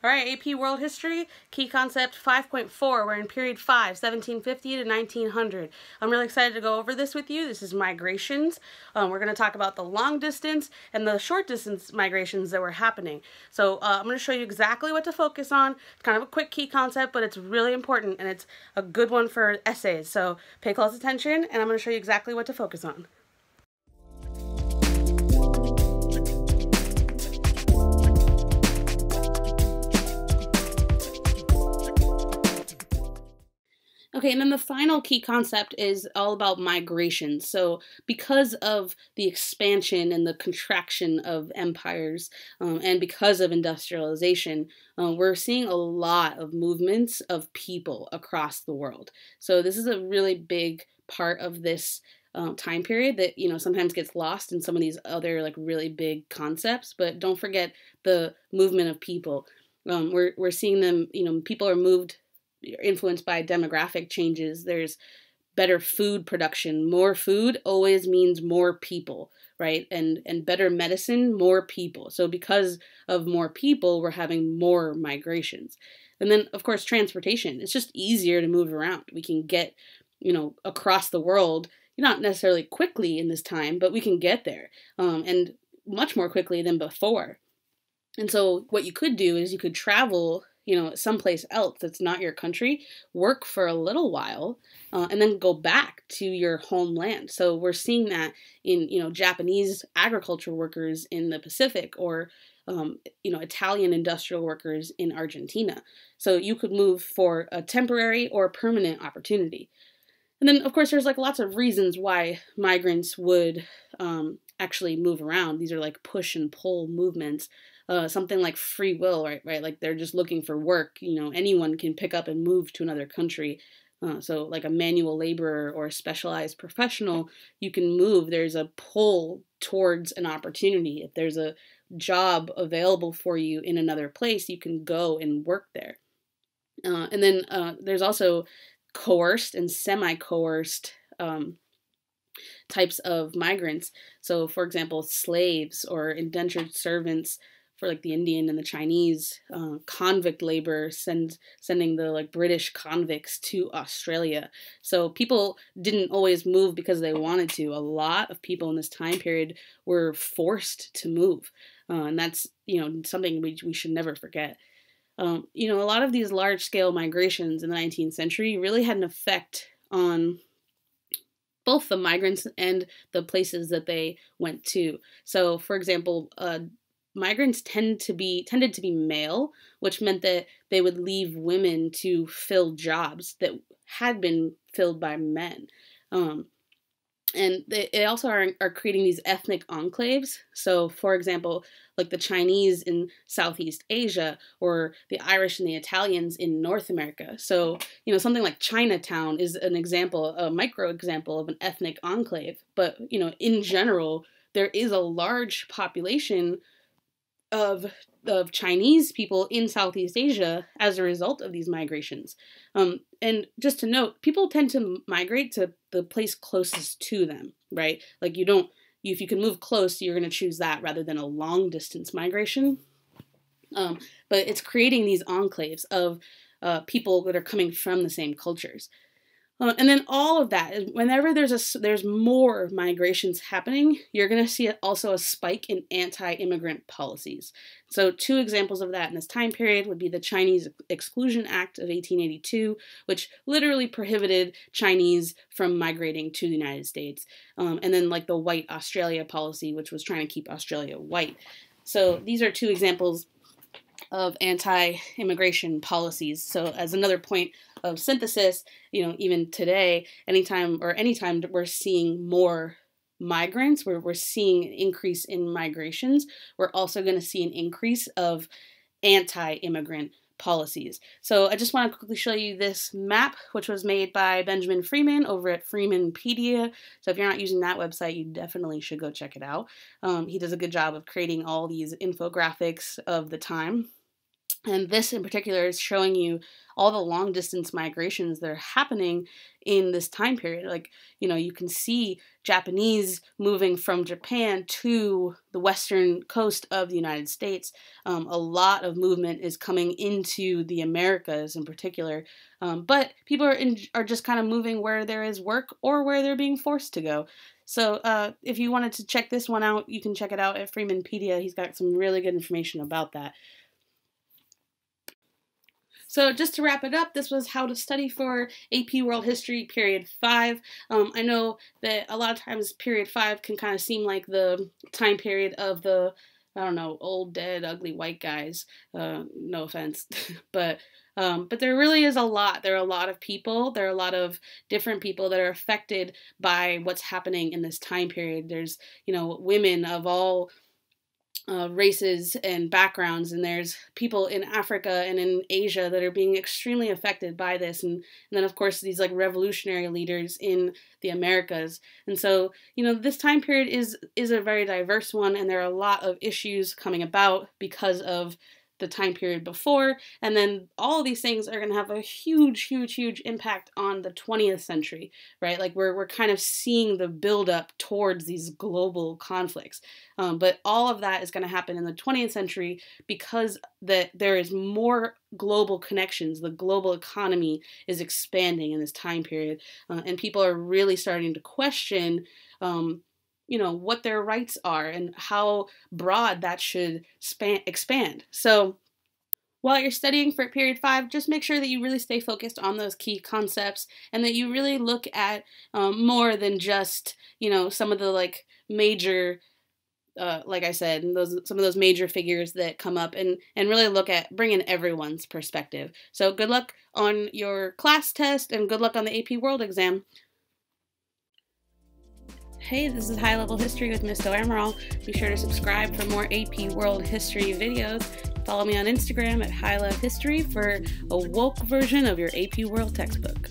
All right, AP World History, key concept 5.4. We're in period 5, 1750 to 1900. I'm really excited to go over this with you. This is migrations. We're going to talk about the long distance and the short distance migrations that were happening. So I'm going to show you exactly what to focus on. It's kind of a quick key concept, but it's really important and it's a good one for essays. So pay close attention and I'm going to show you exactly what to focus on. Okay, and then the final key concept is all about migration. So because of the expansion and the contraction of empires, and because of industrialization, we're seeing a lot of movements of people across the world. So this is a really big part of this time period that, sometimes gets lost in some of these other really big concepts, but don't forget the movement of people. We're seeing them, people are moved, influenced by demographic changes. There's better food production. More food always means more people, right? And better medicine, more people. So because of more people, we're having more migrations. And then, of course, transportation. It's just easier to move around. We can get, across the world, not necessarily quickly in this time, but we can get there, and much more quickly than before. And so what you could do is you could travel someplace else that's not your country, work for a little while, and then go back to your homeland. So we're seeing that in, Japanese agriculture workers in the Pacific or, Italian industrial workers in Argentina. So you could move for a temporary or permanent opportunity. And then, of course, there's lots of reasons why migrants would actually move around. These are push and pull movements. Something like free will, right? Like they're just looking for work. Anyone can pick up and move to another country. So like a manual laborer or a specialized professional, you can move. There's a pull towards an opportunity. If there's a job available for you in another place, you can go and work there. And then there's also coerced and semi-coerced types of migrants. So, for example, slaves or indentured servants for the Indian and the Chinese, convict labor, sending the British convicts to Australia. So people didn't always move because they wanted to. A lot of people in this time period were forced to move, and that's something we should never forget. A lot of these large-scale migrations in the 19th century really had an effect on both the migrants and the places that they went to. So, for example, migrants tended to be male, which meant that they would leave women to fill jobs that had been filled by men. And they also are creating these ethnic enclaves. So, for example, the Chinese in Southeast Asia or the Irish and the Italians in North America. So, something like Chinatown is an example, a micro example of an ethnic enclave. But, in general, there is a large population of Chinese people in Southeast Asia as a result of these migrations. And just to note, people tend to migrate to the place closest to them, right? If you can move close, you're going to choose that rather than a long distance migration. But it's creating these enclaves of people that are coming from the same cultures. And then all of that, whenever there's more migrations happening, you're going to see also a spike in anti-immigrant policies. So 2 examples of that in this time period would be the Chinese Exclusion Act of 1882, which literally prohibited Chinese from migrating to the United States. And then the White Australia policy, which was trying to keep Australia white. So these are 2 examples of anti-immigration policies. So as another point of synthesis, even today, anytime we're seeing more migrants, we're seeing an increase in migrations, we're also going to see an increase of anti-immigrant policies. So I just want to quickly show you this map, which was made by Benjamin Freeman over at Freemanpedia. So if you're not using that website, you definitely should go check it out. He does a good job of creating all these infographics of the time. And this in particular is showing you all the long distance migrations that are happening in this time period. Like, you can see Japanese moving from Japan to the western coast of the United States. A lot of movement is coming into the Americas in particular. But people are just kind of moving where there is work or where they're being forced to go. So if you wanted to check this one out, you can check it out at Freemanpedia. He's got some really good information about that. So just to wrap it up, this was how to study for AP World History Period 5. I know that a lot of times Period 5 can kind of seem like the time period of the, old, dead, ugly white guys. No offense. But there really is a lot. There are a lot of people. There are a lot of different people that are affected by what's happening in this time period. There's, women of all races and backgrounds, and there's people in Africa and in Asia that are being extremely affected by this, and then of course these like revolutionary leaders in the Americas. And so this time period is a very diverse one, and there are a lot of issues coming about because of the time period before, and then all of these things are going to have a huge impact on the 20th century, right? Like we're kind of seeing the buildup towards these global conflicts, but all of that is going to happen in the 20th century because that there is more global connections. The global economy is expanding in this time period, and people are really starting to question what their rights are and how broad that should expand. So while you're studying for Period 5, just make sure that you really stay focused on those key concepts and that you really look at more than just, some of the like major, like I said, some of those major figures that come up, and really look at bringing everyone's perspective. So good luck on your class test and good luck on the AP World exam. Hey, this is High Level History with Miss Amaral. Be sure to subscribe for more AP World History videos. Follow me on Instagram at High Level History for a woke version of your AP World textbook.